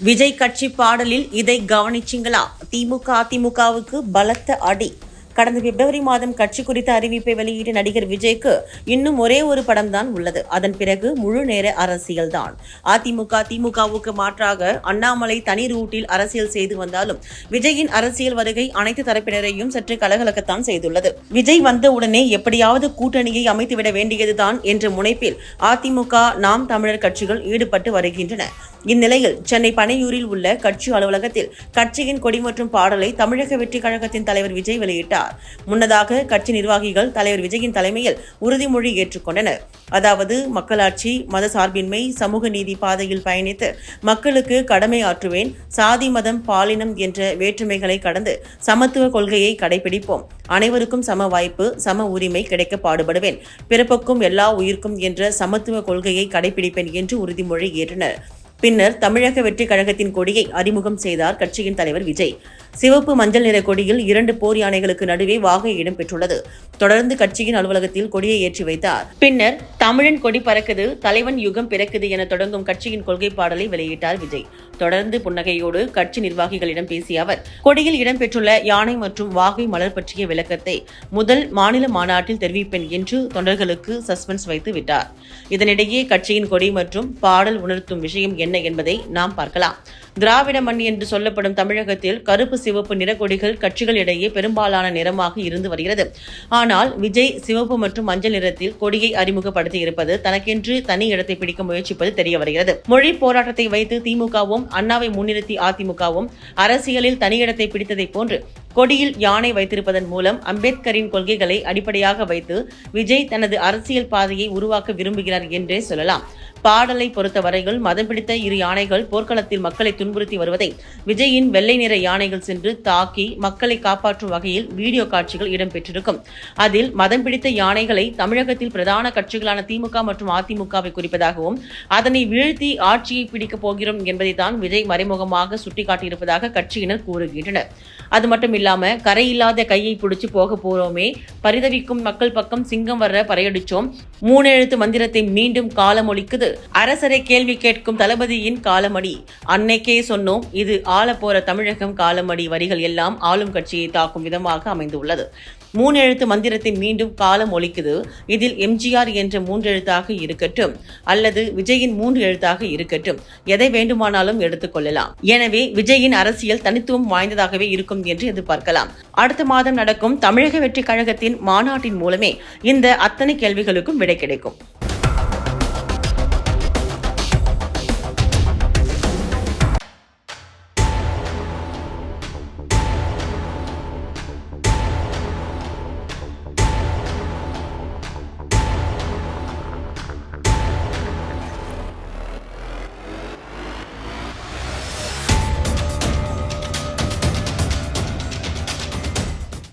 விஜய் கட்சி பாடலில் இதை கவனிச்சிங்களா? திமுக அதிமுகவுக்கு பலத்த அடி. கடந்த பிப்ரவரி மாதம் கட்சி குறித்த அறிவிப்பை வெளியிட்ட நடிகர் விஜய்க்கு இன்னும் ஒரே ஒரு படம் தான் உள்ளது. அதன் பிறகு முழு நேர அரசியல் தான். அதிமுக திமுகவுக்கு மாற்றாக அண்ணாமலை தனி ரூட்டில் அரசியல் செய்து வந்தாலும் விஜயின் அரசியல் வருகை அனைத்து தரப்பினரையும் சற்று கலகலக்கத்தான் செய்துள்ளது. விஜய் வந்த உடனே எப்படியாவது கூட்டணியை அமைத்துவிட வேண்டியதுதான் என்ற முனைப்பில் அதிமுக நாம் தமிழர் கட்சிகள் ஈடுபட்டு வருகின்றன. இந்நிலையில் சென்னை பனையூரில் உள்ள கட்சி அலுவலகத்தில் கட்சியின் கொடி மற்றும் பாடலை தமிழக வெற்றி கழகத்தின் தலைவர் விஜய் வெளியிட்டார். முன்னதாக கட்சி நிர்வாகிகள் தலைவர் விஜயின் தலைமையில் உறுதிமொழி ஏற்றுக்கொண்டனர். அதாவது மக்களாட்சி, மத சார்பின்மை, சமூக நீதி பாதையில் பயணித்து மக்களுக்கு கடமை ஆற்றுவேன், சாதி மதம் பாலினம் என்ற வேற்றுமைகளை கடந்து சமத்துவ கொள்கையை கடைபிடிப்போம், அனைவருக்கும் சம வாய்ப்பு சம உரிமை கிடைக்க பாடுபடுவேன், பிறப்புக்கும் எல்லா உயிர்க்கும் என்ற சமத்துவ கொள்கையை கடைபிடிப்பேன் என்று உறுதிமொழி ஏற்றனர். பின்னர் தமிழக வெற்றி கழகத்தின் கொடியை அறிமுகம் செய்தார் கட்சியின் தலைவர் விஜய். சிவப்பு மஞ்சள் நிற கொடியில் 2 போர் யானைகளுக்கு நடுவே வாகை இடம்பெற்றுள்ளது. தொடர்ந்து கட்சியின் அலுவலகத்தில் கொடியை ஏற்றி வைத்தார். பின்னர் தமிழன் கொடி பறக்குது, தலைவன் யுகம் பிறக்குது என தொடங்கும் கட்சியின் கொள்கை பாடலை வெளியிட்டார் விஜய். தொடர்ந்து புன்னகையோடு கட்சி நிர்வாகிகளிடம் பேசிய அவர், கொடியில் இடம்பெற்றுள்ள யானை மற்றும் வாகை மலர் பற்றிய விளக்கத்தை முதல் மாநில மாநாட்டில் தெரிவிப்பேன் என்று தொண்டர்களுக்கு சஸ்பென்ஸ் வைத்து விட்டார். இதனிடையே கட்சியின் கொடி மற்றும் பாடல் உணர்த்தும் விஷயம் என்ன என்பதை நாம் பார்க்கலாம். திராவிட மண் என்று சொல்லப்படும் தமிழகத்தில் கருப்பு சிவப்பு நிற கொடிகள் கட்சிகள் இடையே பெரும்பாலான நிறமாக இருந்து வருகிறது. ஆனால் விஜய் சிவப்பு மற்றும் மஞ்சள் நிறத்தில் கொடியை அறிமுகப்படுத்தி இருப்பது தனக்கென்று தனி இடத்தை பிடிக்க முயற்சிப்பது தெரிய வருகிறது. மொழி போராட்டத்தை வைத்து திமுகவும் அண்ணாவை முன்னிறுத்தி அதிமுகவும் அரசியலில் தனி இடத்தை பிடித்ததை போன்று கொடியில் யானை வைத்திருப்பதன் மூலம் அம்பேத்கரின் கொள்கைகளை அடிப்படையாக வைத்து விஜய் தனது அரசியல் பாதையை உருவாக்க விரும்புகிறார் என்றே சொல்லலாம். பாடலை பொறுத்தவரையில் மதம் பிடித்த 2 யானைகள் போர்க்களத்தில் மக்களை துன்புறுத்தி வருவதை விஜயின் வெள்ளை நிற யானைகள் சென்று தாக்கி மக்களை காப்பாற்றும் வகையில் வீடியோ காட்சிகள் இடம்பெற்றிருக்கும். அதில் மதம் பிடித்த யானைகளை தமிழகத்தில் பிரதான கட்சிகளான திமுக மற்றும் அதிமுகவை குறிப்பதாகவும் அதனை வீழ்த்தி ஆட்சியை பிடிக்கப் போகிறோம் என்பதை தான் விஜய் மறைமுகமாக சுட்டிக்காட்டியிருப்பதாக கட்சியினர் கூறுகின்றனர். அது மட்டும் இல்லாம கரையில்லாத கையை பிடிச்சு போக போறோமே, பரிதவிக்கும் மக்கள் பக்கம் சிங்கம் வர்ற பறையடிச்சோம், 3 எழுத்து மந்திரத்தை மீண்டும் காலமொழிக்குது, அரசரை கேள்வி கேட்கும் தளபதியின் காலமடி, அன்னைக்கே சொன்னோம் இது ஆள போற தமிழகம் காலமடி வரிகள் எல்லாம் ஆளும் கட்சியை தாக்கும் விதமாக அமைந்துள்ளது. 3 எழுத்து மந்திரத்தை மீண்டும் காலம் ஒலிக்குது. இதில் எம்ஜிஆர் என்ற 3 எழுத்தாக இருக்கட்டும் அல்லது விஜயின் 3 எழுத்தாக இருக்கட்டும், எதை வேண்டுமானாலும் எடுத்துக்கொள்ளலாம். எனவே விஜயின் அரசியல் தனித்துவம் வாய்ந்ததாகவே இருக்கும் என்று எதிர்பார்க்கலாம். அடுத்த மாதம் நடக்கும் தமிழக வெற்றி கழகத்தின் மாநாட்டின் மூலமே இந்த அத்தனை கேள்விகளுக்கும் விடை கிடைக்கும்.